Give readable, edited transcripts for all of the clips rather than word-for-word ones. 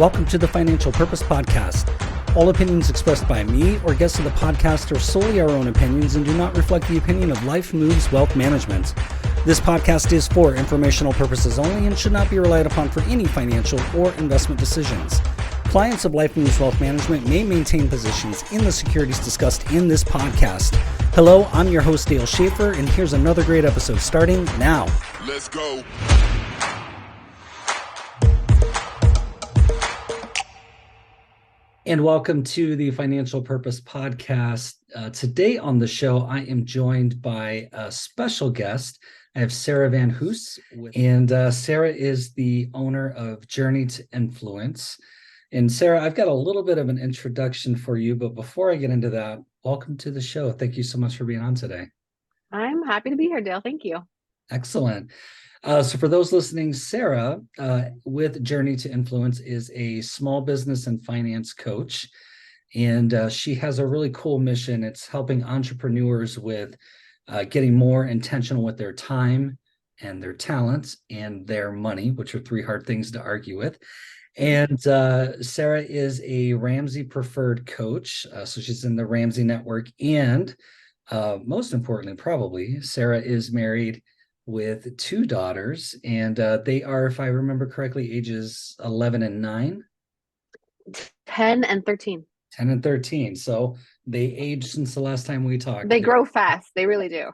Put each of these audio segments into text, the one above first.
Welcome to the Financial Purpose Podcast. All opinions expressed by me or guests of the podcast are solely our own opinions and do not reflect the opinion of Life Moves Wealth Management. This podcast is for informational purposes only and should not be relied upon for any financial or investment decisions. Clients of Life Moves Wealth Management may maintain positions in the securities discussed in this podcast. Hello, I'm your host, Dale Schaefer, and here's another great episode starting now. Let's go. And welcome to the Financial Purpose Podcast. Today on the show, I am joined by a special guest. I have Sarah VanHoose, and Sarah is the owner of Journey to Influence. And Sarah, I've got a little bit of an introduction for you, but before I get into that, welcome to the show. Thank you so much for being on today. I'm happy to be here, Dale. Thank you. Excellent. So for those listening, Sarah with Journey to Influence is a small business and finance coach, and she has a really cool mission. It's helping entrepreneurs with getting more intentional with their time and their talents and their money, which are three hard things to argue with. And Sarah is a Ramsey preferred coach. So she's in the Ramsey network. And most importantly, probably, Sarah is married with two daughters. And they are, if I remember correctly, ages 11 and 9. 10 and 13. 10 and 13. So they aged since the last time we talked. They grow fast. They really do.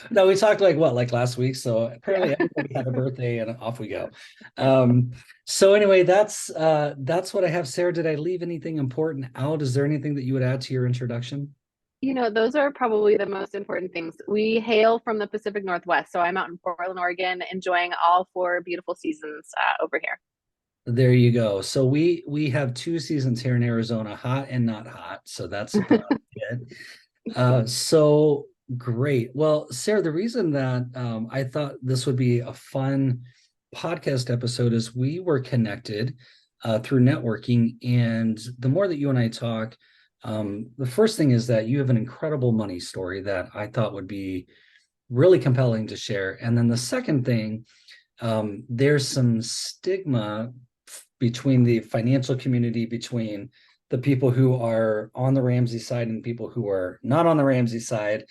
No, we talked like last week. So apparently everybody had a birthday and off we go. So anyway, that's what I have. Sarah, did I leave anything important out? Is there anything that you would add to your introduction? You know, those are probably the most important things. We hail from the Pacific Northwest. So I'm out in Portland, Oregon, enjoying all 4 beautiful seasons over here. There you go. So we have 2 seasons here in Arizona, hot and not hot. So that's about it. So great. Well, Sarah, the reason that I thought this would be a fun podcast episode is we were connected through networking. And the more that you and I talk, the first thing is that you have an incredible money story that I thought would be really compelling to share. And then the second thing, there's some stigma between the financial community, between the people who are on the Ramsey side and people who are not on the Ramsey side.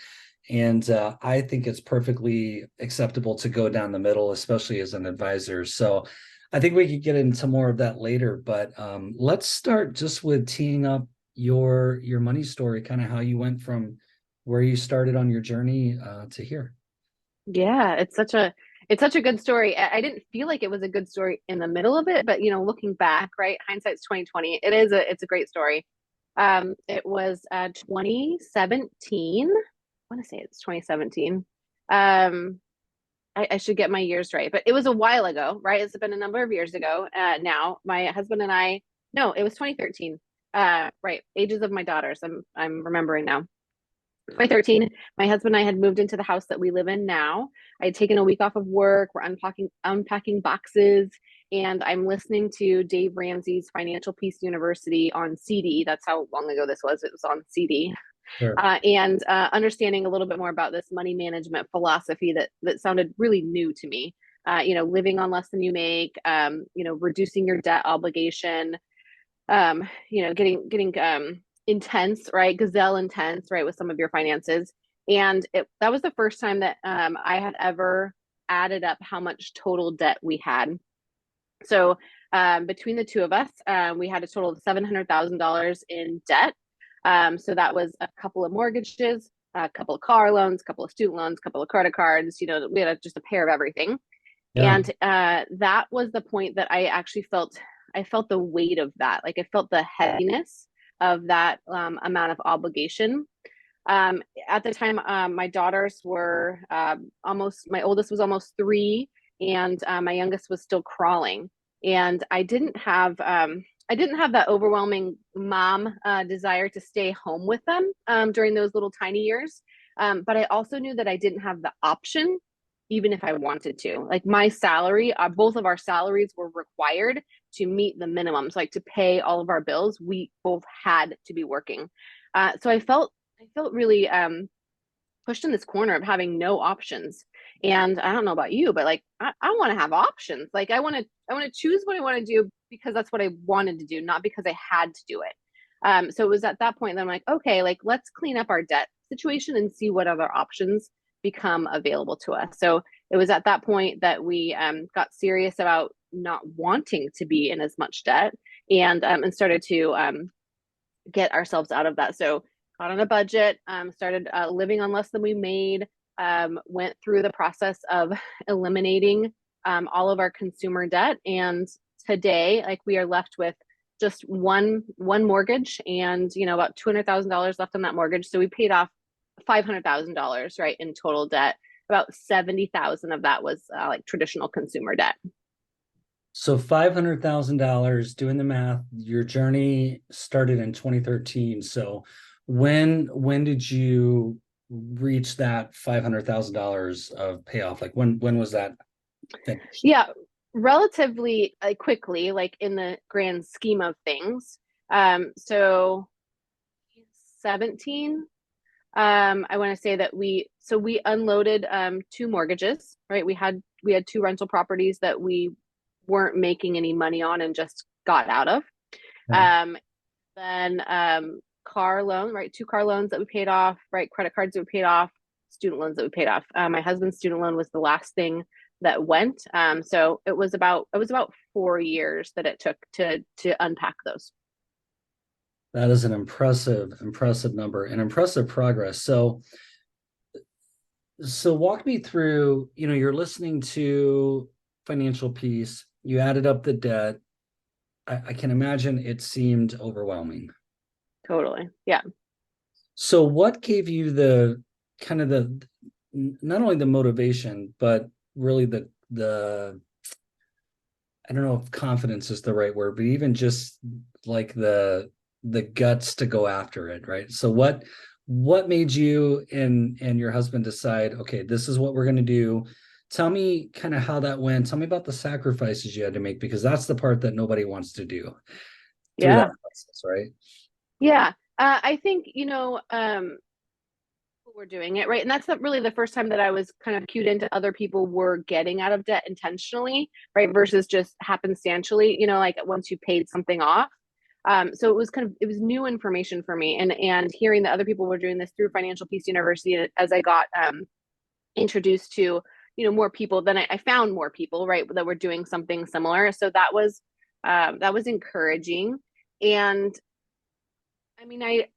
And I think it's perfectly acceptable to go down the middle, especially as an advisor. So I think we could get into more of that later, but let's start just with teeing up your money story, kind of how you went from where you started on your journey to here. Yeah, it's such a good story. I didn't feel like it was a good story in the middle of it, but looking back, right, hindsight's 2020. It's a great story. It was 2017. I want to say it's 2017. I should get my years right, but it was a while ago, right? It's been a number of years ago. Now my husband and I, no, it was 2013. Right, ages of my daughters. I'm remembering now. 2013, my husband and I had moved into the house that we live in now. I had taken a week off of work. We're unpacking boxes, and I'm listening to Dave Ramsey's Financial Peace University on CD. That's how long ago this was. It was on CD. Sure. And understanding a little bit more about this money management philosophy that sounded really new to me. Living on less than you make, reducing your debt obligation, getting intense, right? Gazelle intense, right? With some of your finances. And that was the first time that I had ever added up how much total debt we had. So between the two of us, we had a total of $700,000 in debt. So that was a couple of mortgages, a couple of car loans, a couple of student loans, a couple of credit cards, we had just a pair of everything. Yeah. And that was the point that I actually felt the weight of that. Like I felt the heaviness of that amount of obligation. At the time, my daughters were my oldest was almost 3, and my youngest was still crawling. And I didn't have that overwhelming mom desire to stay home with them during those little tiny years. But I also knew that I didn't have the option, even if I wanted to. Like my salary, both of our salaries were required to meet the minimums, like to pay all of our bills. We both had to be working. So I felt really pushed in this corner of having no options. And I don't know about you, but like I want to have options. Like I want to choose what I want to do because that's what I wanted to do, not because I had to do it. So it was at that point that I'm like, okay, like let's clean up our debt situation and see what other options become available to us. So it was at that point that we got serious about not wanting to be in as much debt and started to get ourselves out of that. So got on a budget, started living on less than we made, went through the process of eliminating all of our consumer debt. And today, like we are left with just one mortgage and about $200,000 left on that mortgage. So we paid off $500,000 right in total debt. About 70,000 of that was like traditional consumer debt. So $500,000, doing the math, your journey started in 2013. So when did you reach that $500,000 of payoff? Like when was that finished? Yeah, relatively quickly, like in the grand scheme of things. So 17, I want to say that we unloaded two mortgages, right? We had two rental properties that we weren't making any money on and just got out of. Okay. Um, then car loan, right? Two car loans that we paid off, right? Credit cards that we paid off, student loans that we paid off. My husband's student loan was the last thing that went. So it was about 4 years that it took to unpack those. That is an impressive number and impressive progress. So walk me through, you're listening to Financial Peace, you added up the debt. I can imagine it seemed overwhelming. Totally. Yeah. So what gave you the kind of the not only the motivation, but really the I don't know if confidence is the right word, but even just like the guts to go after it, right? So what made you and your husband decide, okay, this is what we're going to do? Tell me kind of how that went. Tell me about the sacrifices you had to make, because that's the part that nobody wants to do through that Yeah. process, right? Yeah. I think, we're doing it right, and that's not really the first time that I was kind of cued into other people were getting out of debt intentionally, right, versus just happenstantially, like once you paid something off. So it was new information for me, and hearing that other people were doing this through Financial Peace University as I got introduced to more people, then I found more people, right, that were doing something similar. So that was encouraging. And I mean, I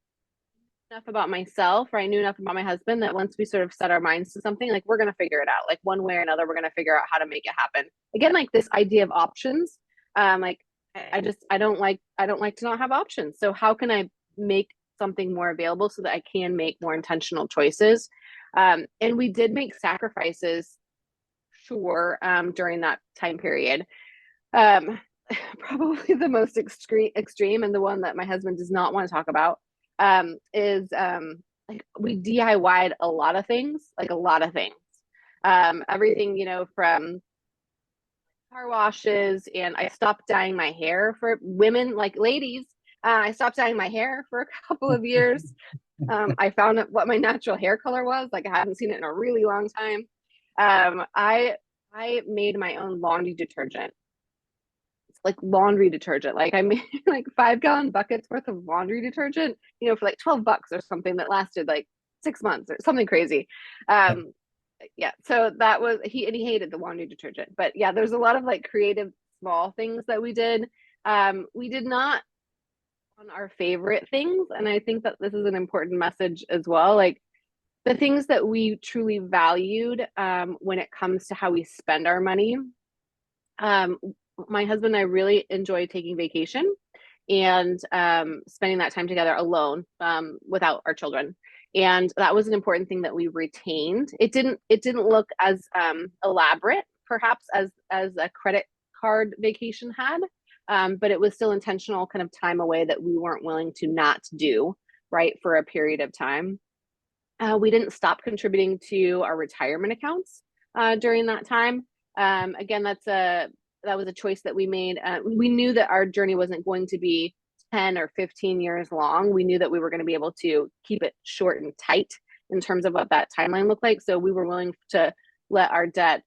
enough about myself, or I knew enough about my husband that once we sort of set our minds to something, like we're gonna figure it out. Like one way or another, we're gonna figure out how to make it happen. Again, like this idea of options. Like I don't like to not have options. So how can I make something more available so that I can make more intentional choices? And we did make sacrifices, sure, during that time period. Um, Probably the most extreme and the one that my husband does not want to talk about is like we DIY'd a lot of things, like a lot of things. Everything, from car washes, and I stopped dyeing my hair for women, like ladies. I stopped dyeing my hair for a couple of years. I found out what my natural hair color was. Like I hadn't seen it in a really long time. I made my own laundry detergent, like laundry detergent. Like I made like 5 gallon buckets worth of laundry detergent, for like $12 or something that lasted like 6 months or something crazy. Um, yeah, so that was he hated the laundry detergent. But yeah, there's a lot of like creative small things that we did. We did not on our favorite things, and I think that this is an important message as well. Like the things that we truly valued when it comes to how we spend our money. Um, my husband and I really enjoy taking vacation and spending that time together alone without our children. And that was an important thing that we retained. It didn't look as elaborate, perhaps, as a credit card vacation had, but it was still intentional kind of time away that we weren't willing to not do, right, for a period of time. We didn't stop contributing to our retirement accounts during that time. Again, that was a choice that we made. We knew that our journey wasn't going to be 10 or 15 years long. We knew that we were going to be able to keep it short and tight in terms of what that timeline looked like. So we were willing to let our debt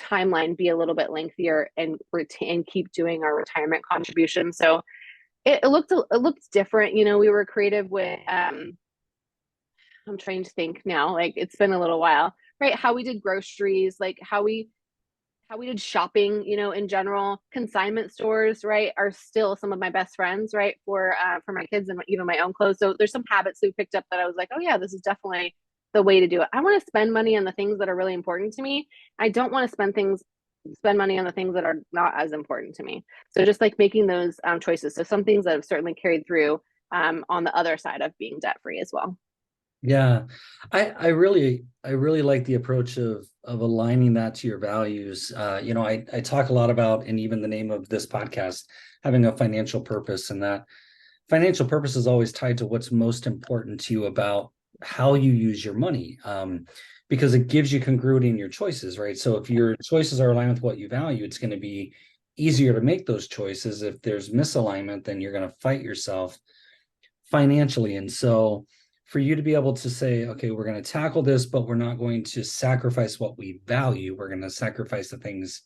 timeline be a little bit lengthier and retain keep doing our retirement contribution. So it looked different. You know, we were creative with I'm trying to think now, like it's been a little while, right? How we did groceries, like how we did shopping, you know, in general. Consignment stores, right, are still some of my best friends, right, for my kids and even my own clothes. So there's some habits that we picked up that I was like, oh yeah, this is definitely the way to do it. I want to spend money on the things that are really important to me. I don't want to spend money on the things that are not as important to me. So just like making those choices. So some things that have certainly carried through on the other side of being debt free as well. Yeah. I really like the approach of aligning that to your values. I talk a lot about, and even the name of this podcast, having a financial purpose, and that financial purpose is always tied to what's most important to you about how you use your money. Because it gives you congruity in your choices, right? So if your choices are aligned with what you value, it's going to be easier to make those choices. If there's misalignment, then you're going to fight yourself financially. And so for you to be able to say, okay, we're going to tackle this, but we're not going to sacrifice what we value. We're going to sacrifice the things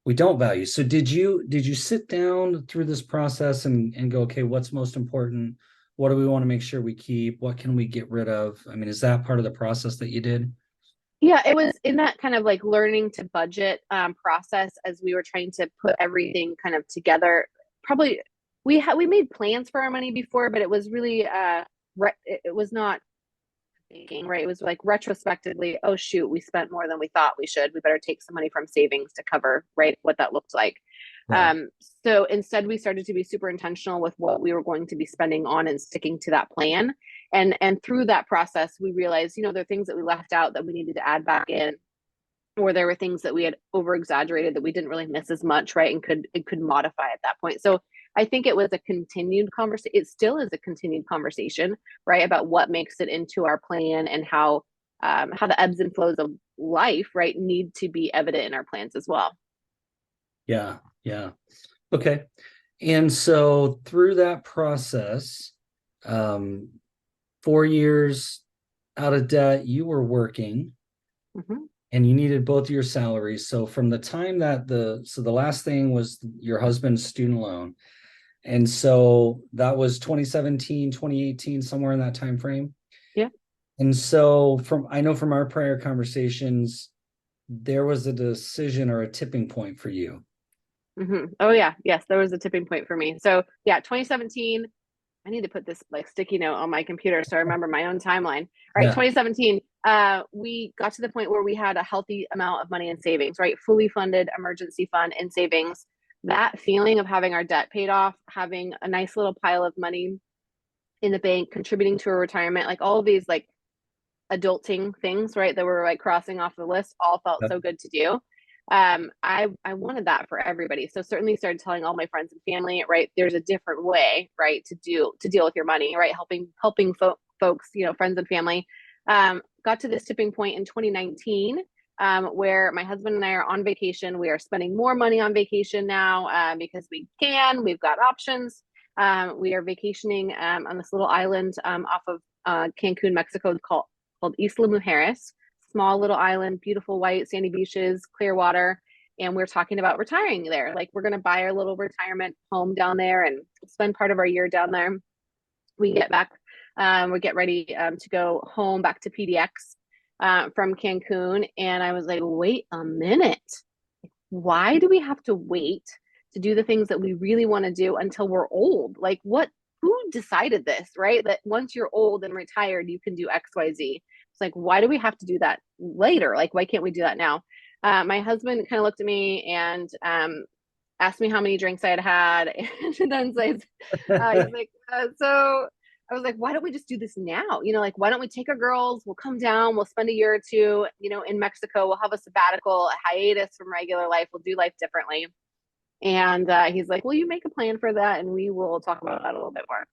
we don't value. So did you sit down through this process and go, okay, what's most important? What do we want to make sure we keep? What can we get rid of? I mean, is that part of the process that you did? Yeah, it was in that kind of like learning to budget process as we were trying to put everything kind of together. Probably we made plans for our money before, but it was really it was not thinking, right? It was like retrospectively, oh shoot, we spent more than we thought we should. We better take some money from savings to cover, right, what that looked like. Yeah. So instead, we started to be super intentional with what we were going to be spending on and sticking to that plan. And through that process, we realized, you know, there are things that we left out that we needed to add back in, or there were things that we had over exaggerated that we didn't really miss as much, right? And could modify at that point. So I think it was a continued conversation. It still is a continued conversation, right, about what makes it into our plan and how the ebbs and flows of life, right, need to be evident in our plans as well. Yeah. Yeah. Okay. And so through that process, um, 4 years out of debt, you were working Mm-hmm. and you needed both of your salaries. So from the time that the last thing was your husband's student loan. And so that was 2017, 2018, somewhere in that time frame. Yeah. And so I know from our prior conversations, there was a decision or a tipping point for you. Mm-hmm. Oh yeah, yes, there was a tipping point for me. So yeah, 2017. I need to put this like sticky note on my computer so I remember my own timeline. All right, Yeah. 2017, we got to the point where we had a healthy amount of money in savings, right? Fully funded emergency fund in savings. That feeling of having our debt paid off, having a nice little pile of money in the bank, contributing to a retirement, like all of these like adulting things, right, that were like crossing off the list, all felt so good to do. I wanted that for everybody. So certainly started telling all my friends and family, right, there's a different way, right, to deal with your money, right, helping folks, you know, friends and family. Got to this tipping point in 2019 where my husband and I are on vacation. We are spending more money on vacation now because we can. We've got options. We are vacationing on this little island off of Cancun, Mexico, called Isla Mujeres. Small little island, beautiful white sandy beaches, clear water. And we're talking about retiring there. Like we're going to buy our little retirement home down there and spend part of our year down there. We get back, we get ready to go home back to PDX from Cancun. And I was like, wait a minute. Why do we have to wait to do the things that we really want to do until we're old? Like who decided this, right? That once you're old and retired, you can do XYZ. It's like, why do we have to do that later? Like, why can't we do that now? My husband kind of looked at me and asked me how many drinks I had had. And then he's like, so I was like, why don't we just do this now? You know, like, why don't we take our girls? We'll come down, we'll spend a year or two, you know, in Mexico. We'll have a sabbatical, a hiatus from regular life. We'll do life differently. And he's like, well, you make a plan for that and we will talk about that a little bit more.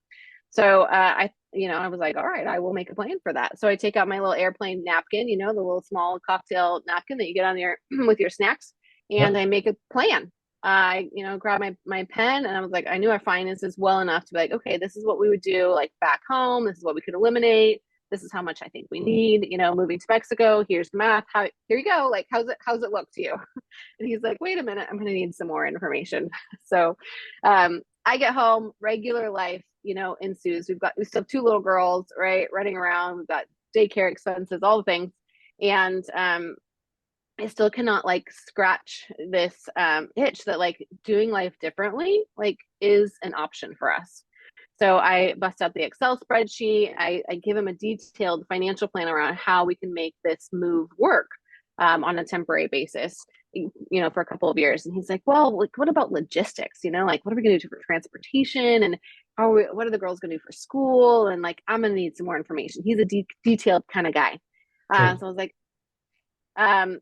So I was like, all right, I will make a plan for that. So I take out my little airplane napkin, you know, the little small cocktail napkin that you get on your with your snacks, and Yep. I make a plan. I, you know, grab my pen, and I was like, I knew our finances well enough to be like, okay, this is what we would do like back home. This is what we could eliminate. This is how much I think we need, moving to Mexico. Here's the math. Here you go. Like, how's it look to you? And he's like, wait a minute, I'm going to need some more information. So, I get home, regular life, ensues. We still have two little girls, right, running around. We've got daycare expenses, all the things. And, I still cannot like scratch this itch that like doing life differently like is an option for us. So I bust out the Excel spreadsheet. I give him a detailed financial plan around how we can make this move work on a temporary basis, for a couple of years. And he's like, well, like, what about logistics? Like, what are we going to do for transportation? And what are the girls going to do for school? And like, I'm going to need some more information. He's a detailed kind of guy. Okay. So I was like,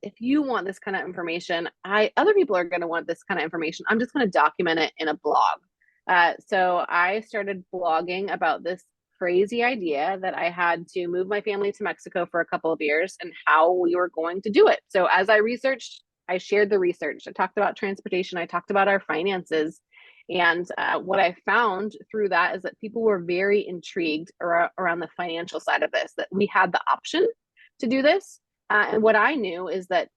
if you want this kind of information, other people are going to want this kind of information. I'm just going to document it in a blog. So I started blogging about this crazy idea that I had to move my family to Mexico for a couple of years and how we were going to do it. So as I researched, I shared the research. I talked about transportation. I talked about our finances. And what I found through that is that people were very intrigued around the financial side of this, that we had the option to do this. And what I knew is that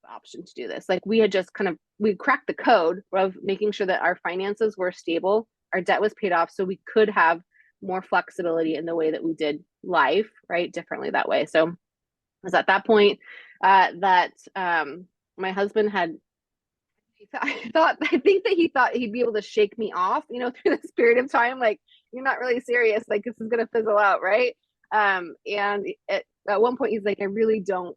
the option to do this, like we had just we cracked the code of making sure that our finances were stable, our debt was paid off, so we could have more flexibility in the way that we did life, right, differently that way. So it was at that point that my husband had, I think that he thought he'd be able to shake me off, through this period of time. Like, you're not really serious. Like, this is going to fizzle out, right? And at one point he's like, I really don't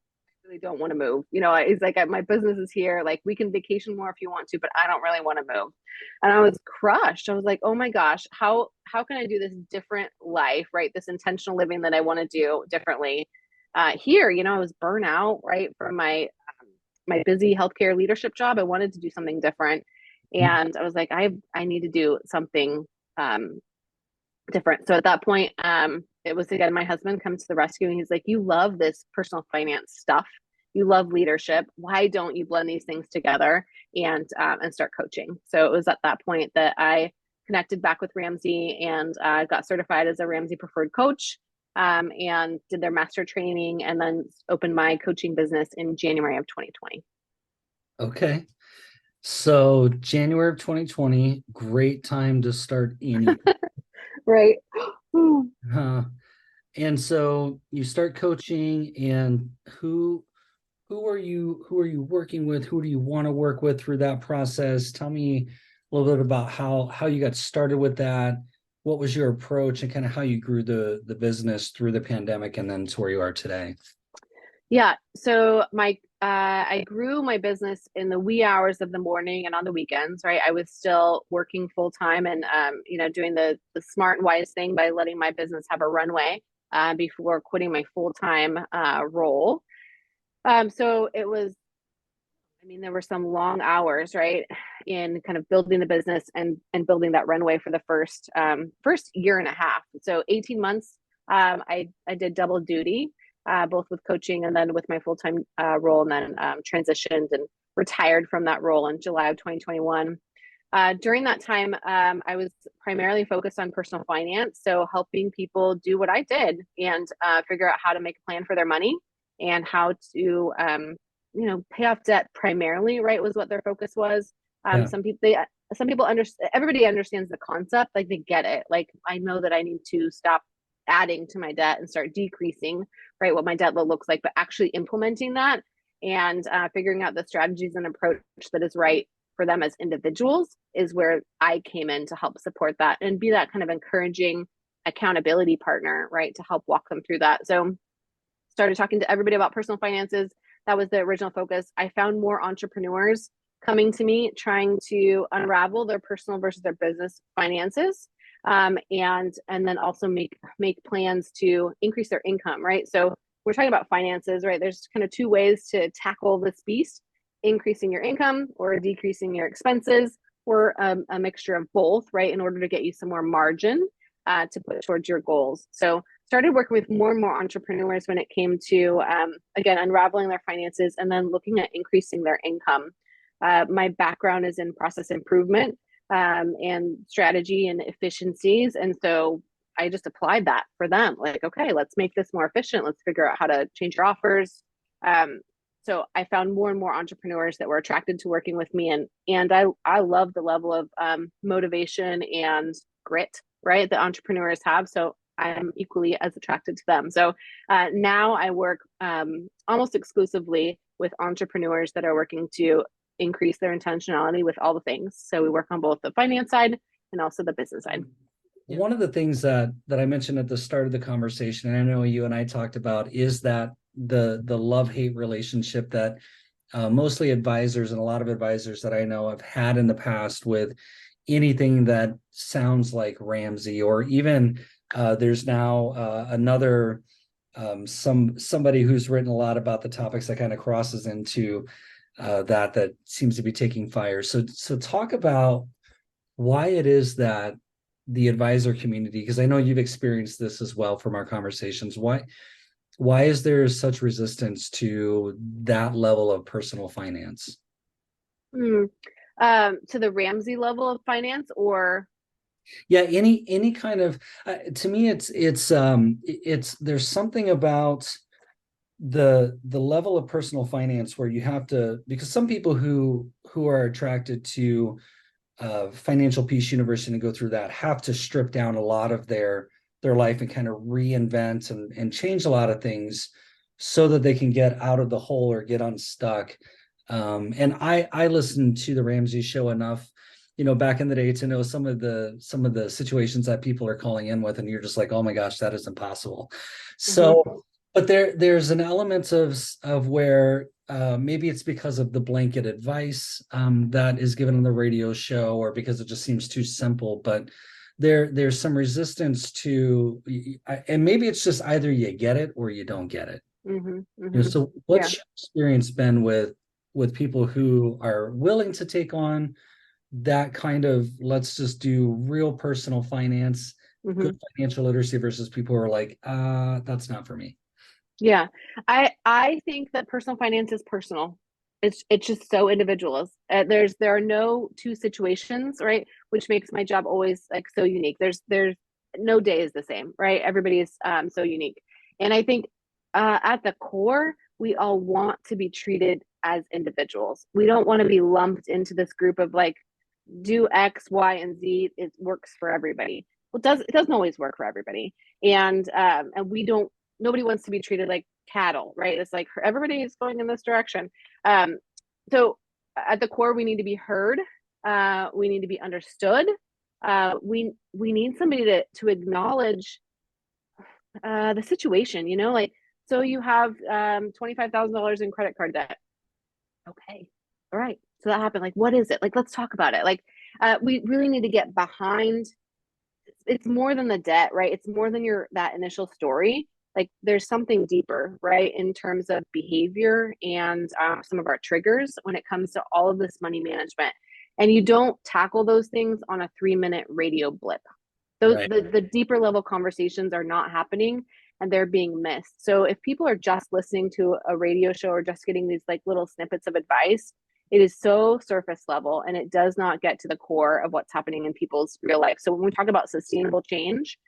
want to move. He's like, my business is here. Like, we can vacation more if you want to, but I don't really want to move. And I was crushed. I was like, oh my gosh, how can I do this different life, right? This intentional living that I want to do differently here. I was burnt out, right, from my busy healthcare leadership job. I wanted to do something different. And I was like, I need to do something different. So at that point, it was again, my husband comes to the rescue and he's like, you love this personal finance stuff. You love leadership. Why don't you blend these things together and start coaching? So it was at that point that I connected back with Ramsey and got certified as a Ramsey preferred coach and did their master training and then opened my coaching business in January of 2020. Okay. So January of 2020, great time to start anything. Right. And so you start coaching, and who are you working with? Who do you want to work with through that process? Tell me a little bit about how you got started with that. What was your approach and kind of how you grew the business through the pandemic and then to where you are today? Yeah. So I grew my business in the wee hours of the morning and on the weekends, right? I was still working full time and, doing the smart and wise thing by letting my business have a runway before quitting my full time role. So it was, there were some long hours, right, in kind of building the business and building that runway for the first year and a half. So 18 months, I did double duty, both with coaching and then with my full time role, and then transitioned and retired from that role in July of 2021. During that time, I was primarily focused on personal finance, so helping people do what I did and figure out how to make a plan for their money and how to pay off debt primarily, right, was what their focus was. Yeah. Some people understand, everybody understands the concept, like they get it. Like, I know that I need to stop adding to my debt and start decreasing, right, what my debt load looks like, but actually implementing that and figuring out the strategies and approach that is right for them as individuals is where I came in to help support that and be that kind of encouraging accountability partner, right, to help walk them through that. So started talking to everybody about personal finances. That was the original focus. I found more entrepreneurs coming to me trying to unravel their personal versus their business finances, and then also make plans to increase their income, right? So we're talking about finances, right? There's kind of two ways to tackle this beast: increasing your income or decreasing your expenses, or a mixture of both, right, in order to get you some more margin to put towards your goals. So started working with more and more entrepreneurs when it came to, again, unraveling their finances and then looking at increasing their income. My background is in process improvement and strategy and efficiencies. And so I just applied that for them. Like, okay, let's make this more efficient. Let's figure out how to change your offers. Um, so I found more and more entrepreneurs that were attracted to working with me, and I love the level of motivation and grit, right, that entrepreneurs have. So I'm equally as attracted to them. So now I work almost exclusively with entrepreneurs that are working to increase their intentionality with all the things. So we work on both the finance side and also the business side. One of the things that I mentioned at the start of the conversation, and I know you and I talked about, is that the love-hate relationship that mostly advisors and a lot of advisors that I know have had in the past with anything that sounds like Ramsey, or even there's now another somebody who's written a lot about the topics that kind of crosses into that seems to be taking fire. So talk about why it is that the advisor community, because I know you've experienced this as well from our conversations, why is there such resistance to that level of personal finance? Mm. To the Ramsey level of finance, or Yeah, any kind of to me it's there's something about the level of personal finance where you have to, because some people who are attracted to Financial Peace University and go through that have to strip down a lot of their life and kind of reinvent and change a lot of things so that they can get out of the hole or get unstuck. And I listened to the Ramsey show enough, back in the day to know some of the situations that people are calling in with, and you're just like, oh my gosh, that is impossible. Mhm. So, but there's an element of where maybe it's because of the blanket advice that is given on the radio show, or because it just seems too simple. But there's some resistance to, and maybe it's just either you get it or you don't get it. Mhm. Mhm. So Yeah. what's your experience been with people who are willing to take on that kind of, let's just do real personal finance, good Mhm. financial literacy, versus people who are like, that's not for me. Yeah. I think that personal finance is personal. It's just so individuals. There are no two situations, right? Which makes my job always like so unique. There's no day is the same, right? Everybody is so unique. And I think at the core, we all want to be treated as individuals. We don't want to be lumped into this group of like do X, Y, and Z. It works for everybody. Well, it doesn't always work for everybody, and we don't. Nobody wants to be treated like cattle, right? It's like everybody is going in this direction. Um, so at the core, we need to be heard. We need to be understood. We need somebody to acknowledge the situation. Like so you have $25,000 in credit card debt. Okay. All right. So that happened. Like, what is it? Like, let's talk about it. Like, we really need to get behind. It's more than the debt, right? It's more than that initial story. Like, there's something deeper, right, in terms of behavior and some of our triggers when it comes to all of this money management. And you don't tackle those things on a 3-minute radio blip. Those Right. the deeper level conversations are not happening, and they're being missed. So if people are just listening to a radio show or just getting these like little snippets of advice, it is so surface level and it does not get to the core of what's happening in people's real life. So when we talk about sustainable change,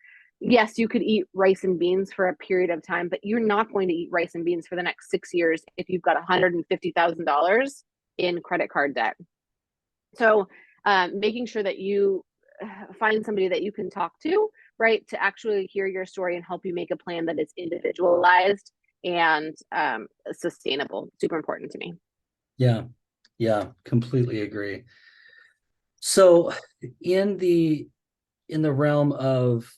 yes, you could eat rice and beans for a period of time, but you're not going to eat rice and beans for the next 6 years if you've got $150,000 in credit card debt. So making sure that you find somebody that you can talk to, right, to actually hear your story and help you make a plan that is individualized and sustainable. Super important to me. Yeah. Yeah, completely agree. So in the realm of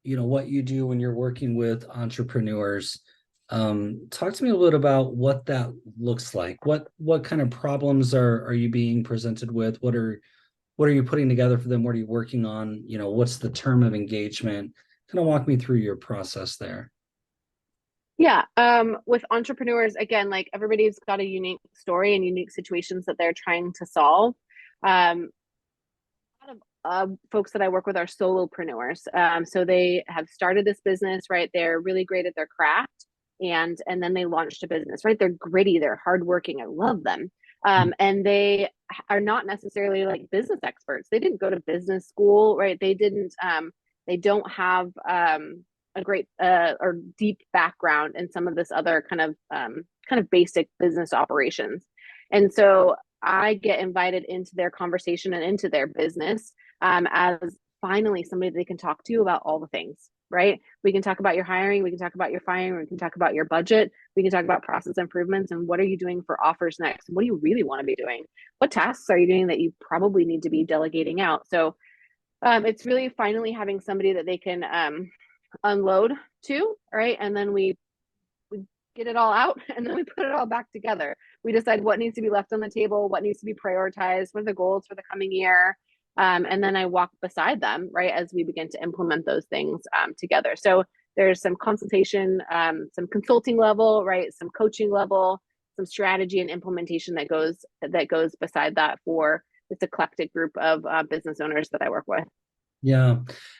what you do when you're working with entrepreneurs, talk to me a little bit about what that looks like. What kind of problems are you being presented with? What are you putting together for them? What are you working on? What's the term of engagement? Kind of walk me through your process there. Yeah. With entrepreneurs, again, like everybody's got a unique story and unique situations that they're trying to solve. A lot of folks that I work with are solopreneurs. So they have started this business, right? They're really great at their craft, and then they launched a business, right? They're gritty, they're hardworking. I love them. And they are not necessarily like business experts. They didn't go to business school, right? They didn't. They don't have a great or deep background in some of this other kind of basic business operations. And so I get invited into their conversation and into their business as finally somebody they can talk to about all the things, right? We can talk about your hiring, we can talk about your firing, we can talk about your budget, we can talk about process improvements and what are you doing for offers next? What do you really want to be doing? What tasks are you doing that you probably need to be delegating out? So it's really finally having somebody that they can unload to, right? And then we get it all out and then we put it all back together. We decide what needs to be left on the table, what needs to be prioritized, what are the goals for the coming year. And then I walk beside them, right, as we begin to implement those things together. So there's some consultation, some consulting level, right, some coaching level, some strategy and implementation that goes beside that for this eclectic group of business owners that I work with. Yeah.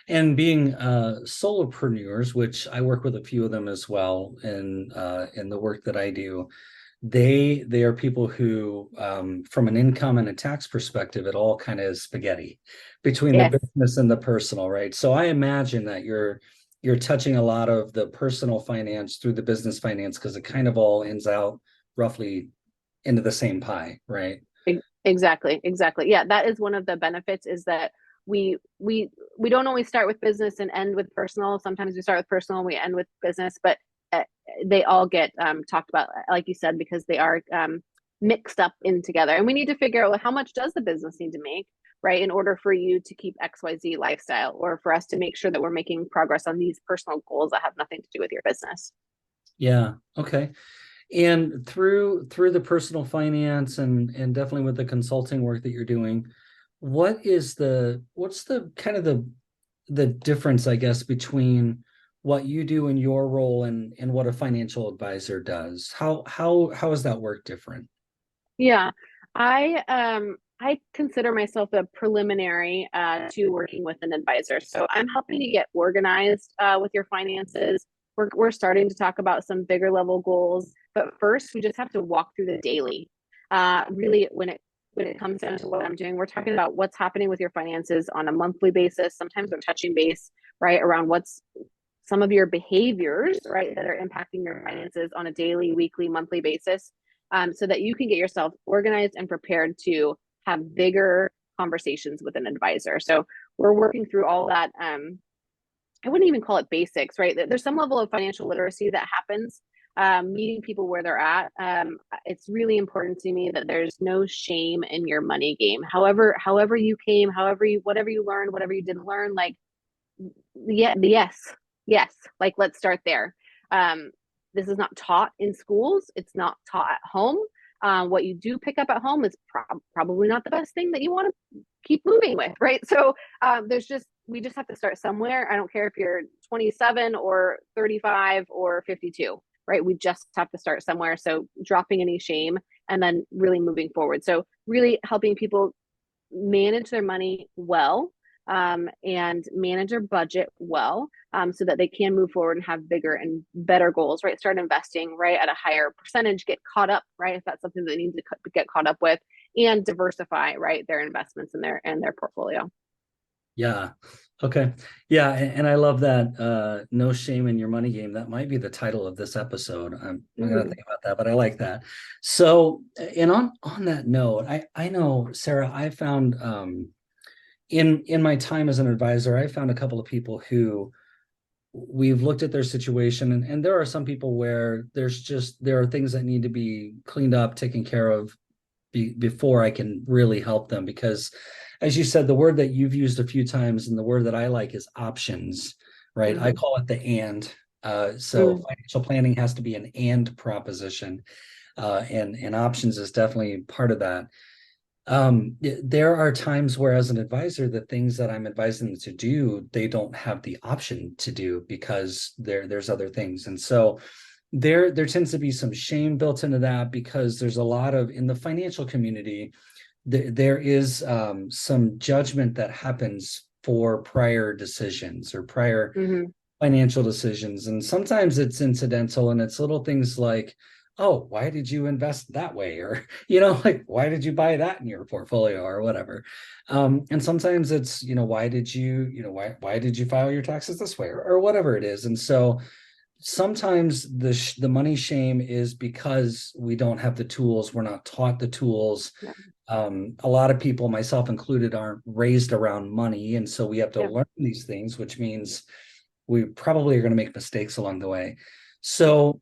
And being solopreneurs, which I work with a few of them as well in the work that I do, they are people who from an income and a tax perspective, it all kind of is spaghetti between the Yes. business and the personal, right? So I imagine that you're touching a lot of the personal finance through the business finance because it kind of all ends out roughly into the same pie, right? Exactly. Yeah, that is one of the benefits is that we don't always start with business and end with personal. Sometimes we start with personal and we end with business, but they all get talked about, like you said, because they are mixed up in together. And we need to figure out, well, how much does the business need to make, right, in order for you to keep XYZ lifestyle, or for us to make sure that we're making progress on these personal goals that have nothing to do with your business. Yeah. Okay. And through the personal finance and definitely with the consulting work that you're doing, what's the kind of the difference, I guess, between what you do in your role and what a financial advisor does? How is that work different? Yeah, I consider myself a preliminary to working with an advisor. So I'm helping you get organized with your finances. We're starting to talk about some bigger level goals, but first we just have to walk through the daily. Really, when it comes down to what I'm doing, we're talking about what's happening with your finances on a monthly basis. Sometimes we're touching base, right, around what's some of your behaviors, right, that are impacting your finances on a daily, weekly, monthly basis, so that you can get yourself organized and prepared to have bigger conversations with an advisor. So we're working through all that. I wouldn't even call it basics, right? There's some level of financial literacy that happens, meeting people where they're at. It's really important to me that there's no shame in your money game. However you came, whatever you learned, whatever you didn't learn, like, yeah, yes, like, let's start there. This is not taught in schools. It's not taught at home. What you do pick up at home is probably not the best thing that you want to keep moving with, right? So we just have to start somewhere. I don't care if you're 27 or 35 or 52, right? We just have to start somewhere. So dropping any shame and then really moving forward. So really helping people manage their money well, and manage their budget well, so that they can move forward and have bigger and better goals, right? Start investing, right, at a higher percentage, get caught up, right, if that's something that they need to get caught up with, and diversify, right, their investments in their portfolio. Yeah. Okay. Yeah, and I love that no shame in your money game. That might be the title of this episode. I'm gonna think about that, but I like that. So, and on that note, I know, Sarah, I found in my time as an advisor, I found a couple of people who we've looked at their situation, and there are some people where there are things that need to be cleaned up, taken care of before I can really help them. Because as you said, the word that you've used a few times and the word that I like is options, right? I call it the and. So financial planning has to be an and proposition, and options is definitely part of that. There are times where, as an advisor, the things that I'm advising them to do, they don't have the option to do because there's other things. And so there tends to be some shame built into that, because there's a lot of, in the financial community, there is some judgment that happens for prior decisions or prior Mm-hmm. financial decisions. And sometimes it's incidental, and it's little things like, oh, why did you invest that way? Or, you know, like, why did you buy that in your portfolio or whatever? And sometimes it's, why did why did you file your taxes this way, or whatever it is. And so sometimes the money shame is because we don't have the tools. We're not taught the tools. Yeah. A lot of people, myself included, aren't raised around money. And so we have to Yeah. learn these things, which means we probably are going to make mistakes along the way. Yeah. So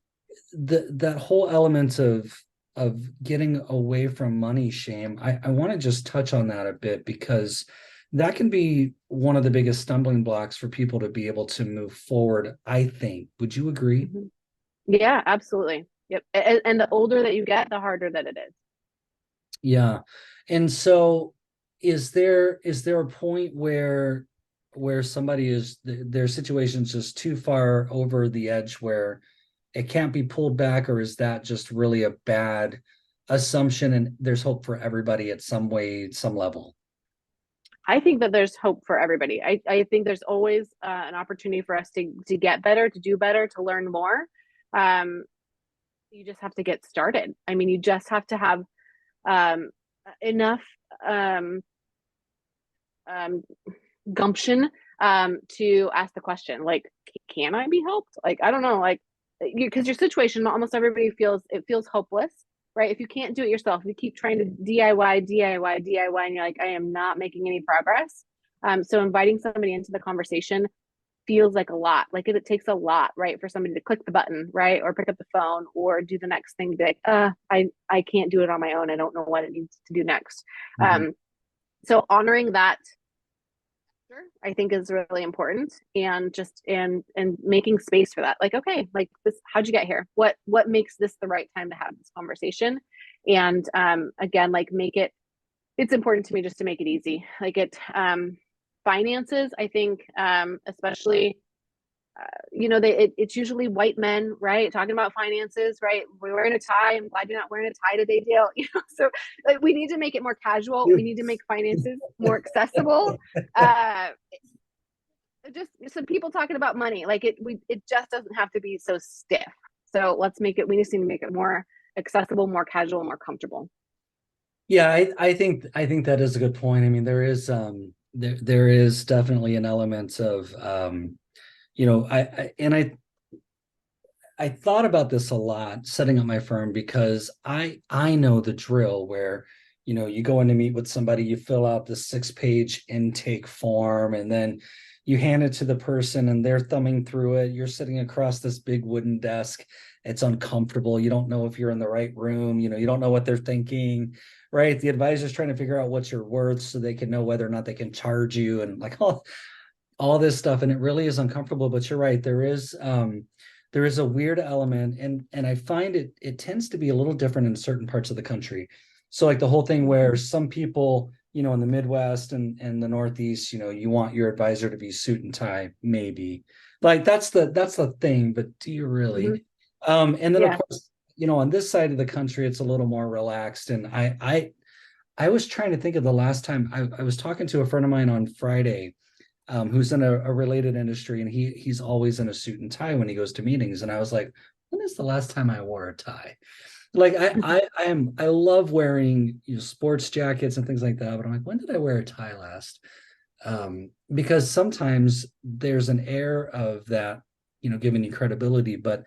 that whole element of getting away from money shame, I want to just touch on that a bit, because that can be one of the biggest stumbling blocks for people to be able to move forward, I think. Would you agree? Mhm. Yeah, absolutely. Yep. And the older that you get, the harder that it is. Yeah. And so is there a point where somebody is their situation's just too far over the edge where it can't be pulled back, or is that just really a bad assumption and there's hope for everybody at some way, some level? I think that there's hope for everybody. I think there's always an opportunity for us to get better, to do better, to learn more. Um, you just have to get started. I mean, you just have to have um, enough um, um, gumption to ask the question, like, can I be helped? Like, I don't know, like, because your situation, almost everybody feels hopeless, right? If you can't do it yourself, if you keep trying to DIY, DIY, DIY, and you're like, I am not making any progress. So inviting somebody into the conversation feels like a lot. Like it takes a lot, right, for somebody to click the button, right, or pick up the phone or do the next thing. To be like, I can't do it on my own. I don't know what it needs to do next. Mhm. So honoring that, I think, is really important, and just and making space for that. Like, okay, like this, how'd you get here? What makes this the right time to have this conversation? And again, like make it. It's important to me just to make it easy. Like it, finances. I think, especially it's usually white men, right? Talking about finances, right? We're wearing a tie. I'm glad you're not wearing a tie today, Dale. So like we need to make it more casual. We need to make finances more accessible. Uh, just some people talking about money, like it just doesn't have to be so stiff. So let's make it. We just need to make it more accessible, more casual, more comfortable. Yeah, I think that is a good point. I mean, there is definitely an element of I thought about this a lot setting up my firm, because I know the drill where you go in to meet with somebody, you fill out the 6-page intake form, and then you hand it to the person and they're thumbing through it. You're sitting across this big wooden desk. It's uncomfortable. You don't know if you're in the right room. You don't know what they're thinking, right? The advisor's trying to figure out what you're worth so they can know whether or not they can charge you, and like all this stuff. And it really is uncomfortable. But you're right, there is a weird element, and I find it tends to be a little different in certain parts of the country. So like the whole thing where some people, in the Midwest and the Northeast, you want your advisor to be suit and tie, maybe. Like that's the thing, but do you Mm-hmm. really? And then of Yeah. course, on this side of the country, it's a little more relaxed. And I was trying to think of the last time I was talking to a friend of mine on Friday, who's in a related industry, and he's always in a suit and tie when he goes to meetings. And I was like, when is the last time I wore a tie? Like I love wearing sports jackets and things like that, but I'm like, when did I wear a tie last? Because sometimes there's an air of that, giving you credibility. But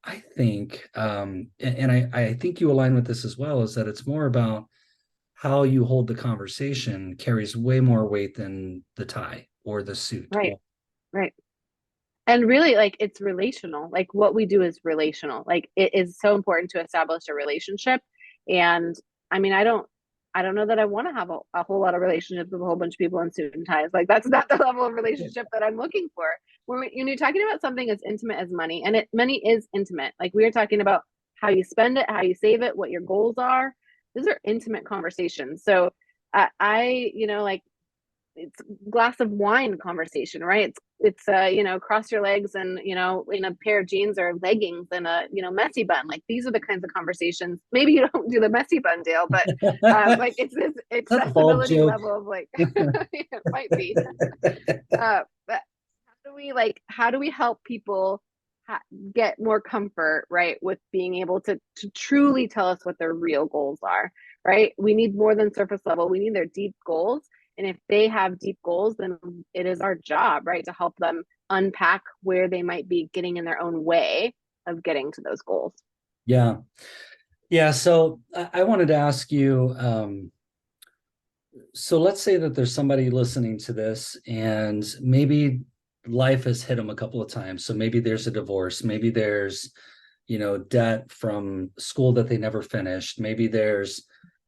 I think, and I think you align with this as well, is that it's more about how you hold the conversation carries way more weight than the tie or the suit. Right. Right. And really, like, it's relational. Like what we do is relational. Like it is so important to establish a relationship. And I mean, I don't know that I want to have a whole lot of relationships with a whole bunch of people in suit and ties. Like that's not the level of relationship that I'm looking for. When you're talking about something as intimate as money, and money is intimate. Like we are talking about how you spend it, how you save it, what your goals are. These are intimate conversations. So like it's glass of wine conversation, right? It's cross your legs and in a pair of jeans or leggings and a messy bun. Like these are the kinds of conversations. Maybe you don't do the messy bun, Dale, but like it's this That's a bald accessibility joke. level of like it might be. But how do we help people get more comfort, right, with being able to truly tell us what their real goals are, right? We need more than surface level. We need their deep goals. And if they have deep goals, then it is our job, right, to help them unpack where they might be getting in their own way of getting to those goals. Yeah. Yeah. So I wanted to ask you, so let's say that there's somebody listening to this and maybe life has hit them a couple of times. So maybe there's a divorce, maybe there's, debt from school that they never finished. Maybe there's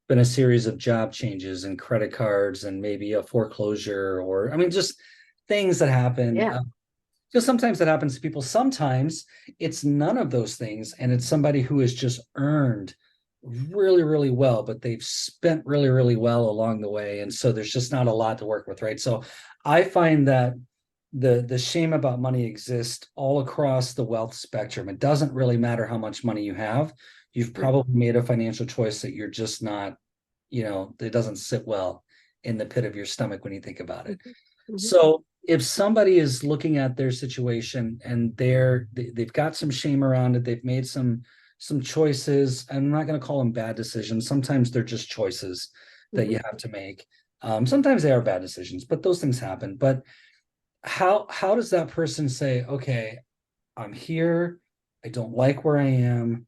been a series of job changes and credit cards and maybe a foreclosure, or, I mean, just things that happen. Yeah. Because sometimes that happens to people. Sometimes it's none of those things, and it's somebody who has just earned really, really well, but they've spent really, really well along the way. And so there's just not a lot to work with, right? So I find that the shame about money exists all across the wealth spectrum. It doesn't really matter how much money you have. You've probably made a financial choice that you're just not, it doesn't sit well in the pit of your stomach when you think about it. Mm-hmm. So if somebody is looking at their situation and they've got some shame around it, they've made some choices. I'm not going to call them bad decisions. Sometimes they're just choices that you have to make. Sometimes they are bad decisions, but those things happen. But how does that person say, okay, I'm here, I don't like where I am,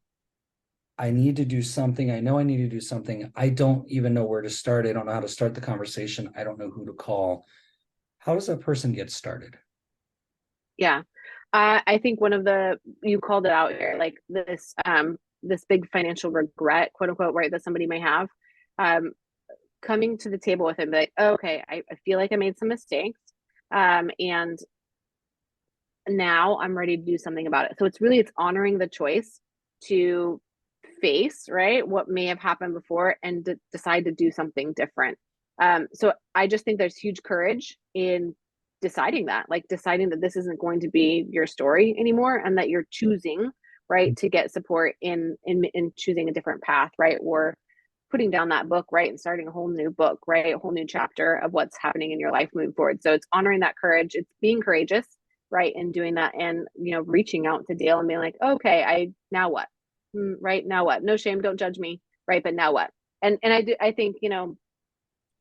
I need to do something, I know I need to do something, I don't even know where to start, I don't know how to start the conversation, I don't know who to call. How does that person get started? Yeah. I think one of you called it out here, like this big financial regret, quote unquote, right, that somebody may have. Um, Coming to the table with him, like, oh, okay, I feel like I made some mistakes. And now I'm ready to do something about it. So it's honoring the choice to face, right, what may have happened before and decide to do something different. So I just think there's huge courage in deciding that this isn't going to be your story anymore, and that you're choosing, right, to get support in choosing a different path, right, or putting down that book, right, and starting a whole new book, right, a whole new chapter of what's happening in your life moving forward. So it's honoring that courage, it's being courageous, right, and doing that, and reaching out to Dale and being like, okay, I now what, right, now what, no shame, don't judge me, right, but now what? And I think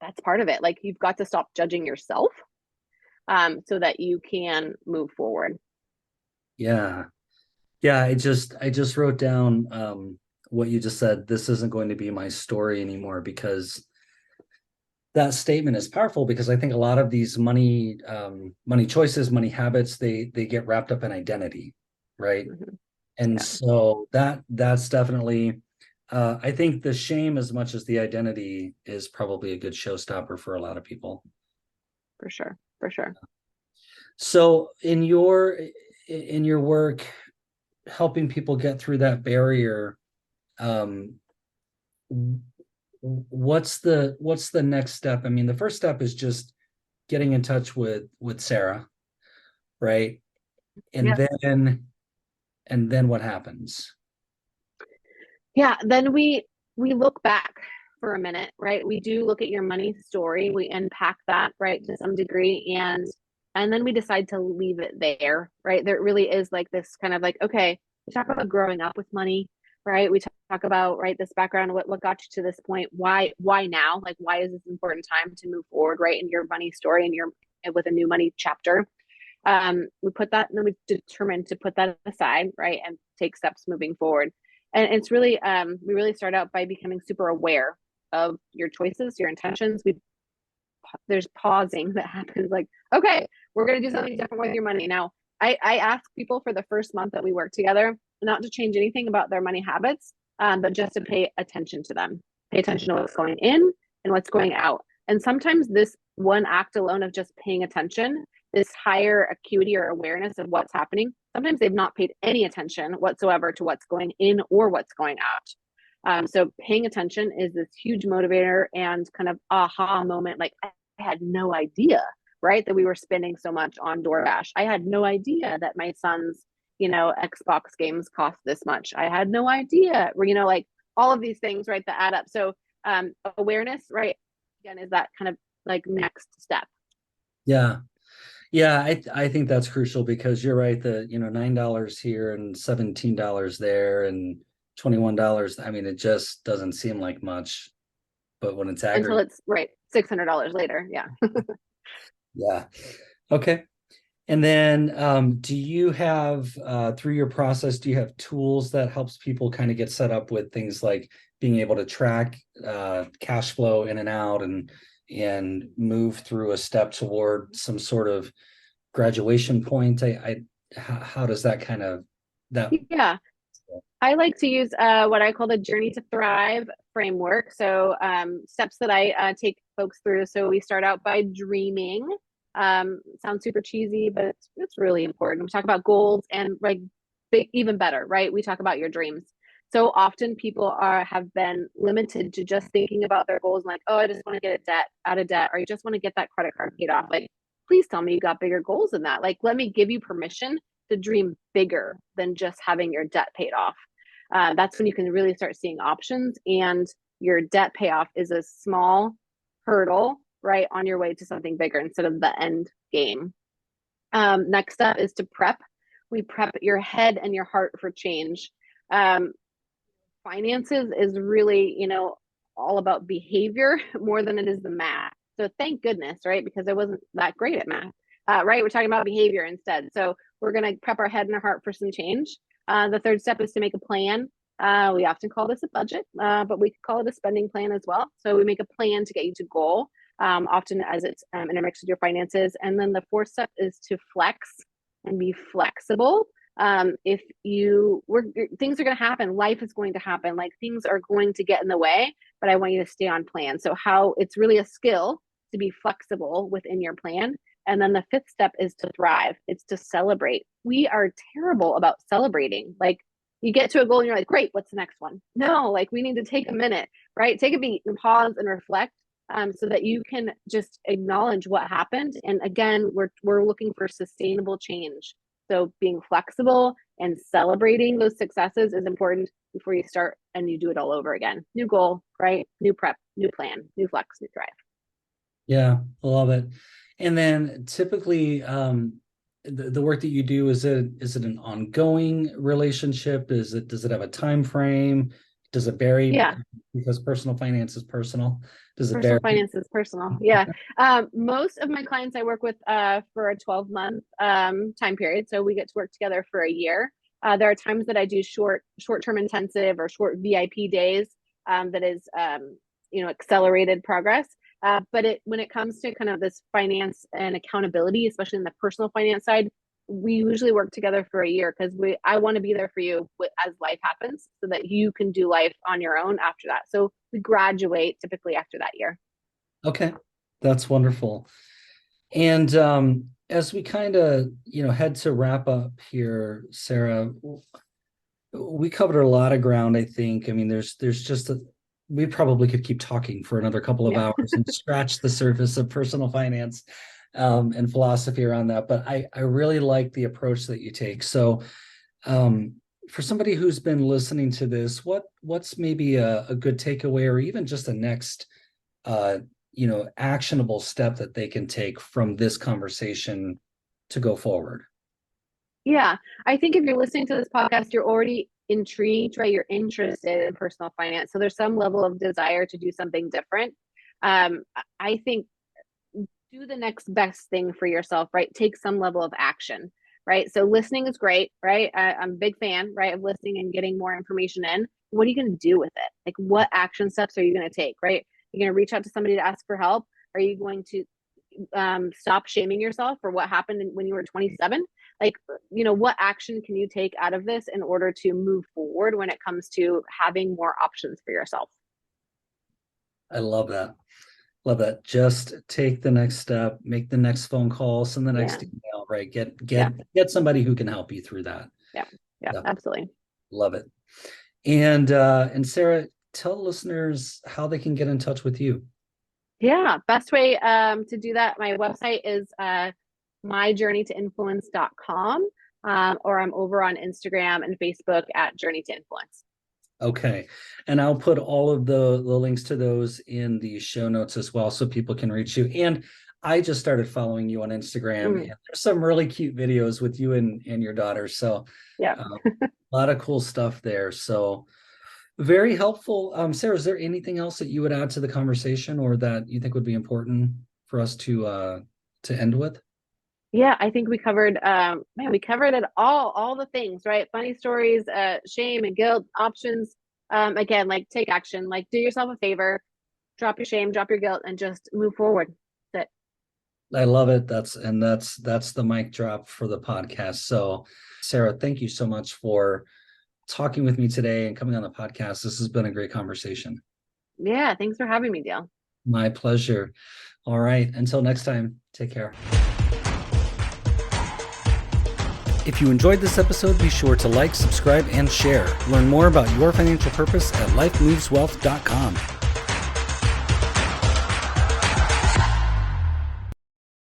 that's part of it, like you've got to stop judging yourself, so that you can move forward. Yeah. Yeah, I just wrote down what you just said. This isn't going to be my story anymore, because that statement is powerful, because I think a lot of these money choices, money habits, they get wrapped up in identity, right? Mm-hmm. And Yeah, so that's definitely I think the shame as much as the identity is probably a good showstopper for a lot of people. for sure, for sure. So in your work helping people get through that barrier, um, what's the next step? I mean, the first step is just getting in touch with Sarah, right? And Yeah. then what happens? Yeah, then we look back for a minute, right? We do look at your money story, we unpack that, right, to some degree, and then we decide to leave it there, right? There really is like this kind of like, okay, we talk about growing up with money, right? We talk about, right, this background, what got you to this point, why now? Like, why is this important time to move forward, right, in your money story and your with a new money chapter? We put that, and then we determined to put that aside, right, and take steps moving forward. And it's really, we really start out by becoming super aware of your choices, your intentions. There's pausing that happens, like, okay, we're going to do something different with your money. Now, I ask people for the first month that we work together not to change anything about their money habits, but just to pay attention to them, pay attention to what's going in and what's going out. And sometimes this one act alone of just paying attention, this higher acuity or awareness of what's happening, sometimes they've not paid any attention whatsoever to what's going in or what's going out. So paying attention is this huge motivator and kind of aha moment. Like, I had no idea, right, that we were spending so much on DoorDash. I had no idea that my son's, Xbox games cost this much. I had no idea, like all of these things, right, that add up. So awareness, right, again, is that kind of like next step. Yeah. Yeah, I think that's crucial because you're right. The, $9 here and $17 there and $21. I mean, it just doesn't seem like much, but when it's Until aggregate, it's right $600 later. Yeah. yeah. Okay. And then do you have through your process, do you have tools that helps people kind of get set up with things like being able to track cash flow in and out and move through a step toward some sort of graduation point? How does that kind of that Yeah. I like to use what I call the Journey to Thrive framework. So, steps that I take folks through. So, we start out by dreaming. Sounds super cheesy, but it's really important. We talk about goals and like big, even better, right? We talk about your dreams. So often people have been limited to just thinking about their goals, like, oh, I just want to get a debt out of debt, or you just want to get that credit card paid off. Like, please tell me you got bigger goals than that. Like, let me give you permission to dream bigger than just having your debt paid off. That's when you can really start seeing options, and your debt payoff is a small hurdle, right, on your way to something bigger instead of the end game. Next up is to prep. We prep your head and your heart for change. Um, Finances is really, all about behavior more than it is the math. So thank goodness, right? Because I wasn't that great at math, right? We're talking about behavior instead. So we're going to prep our head and our heart for some change. The third step is to make a plan. We often call this a budget, but we could call it a spending plan as well. So we make a plan to get you to goal, often as it's intermixed with your finances. And then the fourth step is to flex and be flexible. If things are going to happen, life is going to happen, like things are going to get in the way, but I want you to stay on plan. So how it's really a skill to be flexible within your plan. And then the fifth step is to thrive. It's to celebrate. We are terrible about celebrating. Like, you get to a goal and you're like, great, what's the next one? No, like, we need to take a minute, right? Take a beat and pause and reflect, so that you can just acknowledge what happened. And again, we're looking for sustainable change. So being flexible and celebrating those successes is important before you start and you do it all over again. New goal, right? New prep, new plan, new flex, new thrive. Yeah, I love it. And then typically, the work that you do, is it an ongoing relationship? Does it have a time frame? Does it vary Yeah. because personal finance is personal? Does it Personal vary? finance is personal. Yeah. Most of my clients I work with for a 12-month time period. So we get to work together for a year. There are times that I do short-term intensive or short VIP days, that is, accelerated progress. But when it comes to kind of this finance and accountability, especially in the personal finance side, we usually work together for a year because I want to be there for you as life happens, so that you can do life on your own after that. So we graduate typically after that year. Okay, that's wonderful. And as we kind of, head to wrap up here, Sarah, we covered a lot of ground, I think. I mean, there's just we probably could keep talking for another couple of Yeah. hours and scratch the surface of personal finance and philosophy around that. But I really like the approach that you take. So um, for somebody who's been listening to this, what's maybe a good takeaway or even just a next uh, actionable step that they can take from this conversation to go forward? Yeah. I think if you're listening to this podcast, you're already intrigued, right? You're interested in personal finance. So there's some level of desire to do something different. I think do the next best thing for yourself, right? Take some level of action, right? So listening is great, right? I'm a big fan, right, of listening and getting more information in. What are you going to do with it? Like, what action steps are you going to take, right? You're going to reach out to somebody to ask for help? Are you going to stop shaming yourself for what happened when you were 27? Like, what action can you take out of this in order to move forward when it comes to having more options for yourself? I love that. Love that. Just take the next step, make the next phone call, send the Yeah. next email, right? Get Yeah. get somebody who can help you through that. Yeah. Yeah. Yeah, Absolutely. love it. And Sarah, tell listeners how they can get in touch with you. Yeah, best way to do that, my website is myjourneytoinfluence.com, or I'm over on Instagram and Facebook at Journey to Influence. Okay. And I'll put all of the links to those in the show notes as well so people can reach you. And I just started following you on Instagram, and there's some really cute videos with you and your daughter. So Yeah. a lot of cool stuff there. So very helpful. Sarah, is there anything else that you would add to the conversation or that you think would be important for us to end with? Yeah, I think we covered man, we covered it all the things, right? Funny stories, shame and guilt, options. Again, like take action, like do yourself a favor, drop your shame, drop your guilt, and just move forward. That's I love it. That's the mic drop for the podcast. So, Sarah, thank you so much for talking with me today and coming on the podcast. This has been a great conversation. it. Yeah, thanks for having me, Dale. My pleasure. All right. Until next time, take care. If you enjoyed this episode, be sure to like, subscribe, and share. Learn more about your financial purpose at lifemoveswealth.com.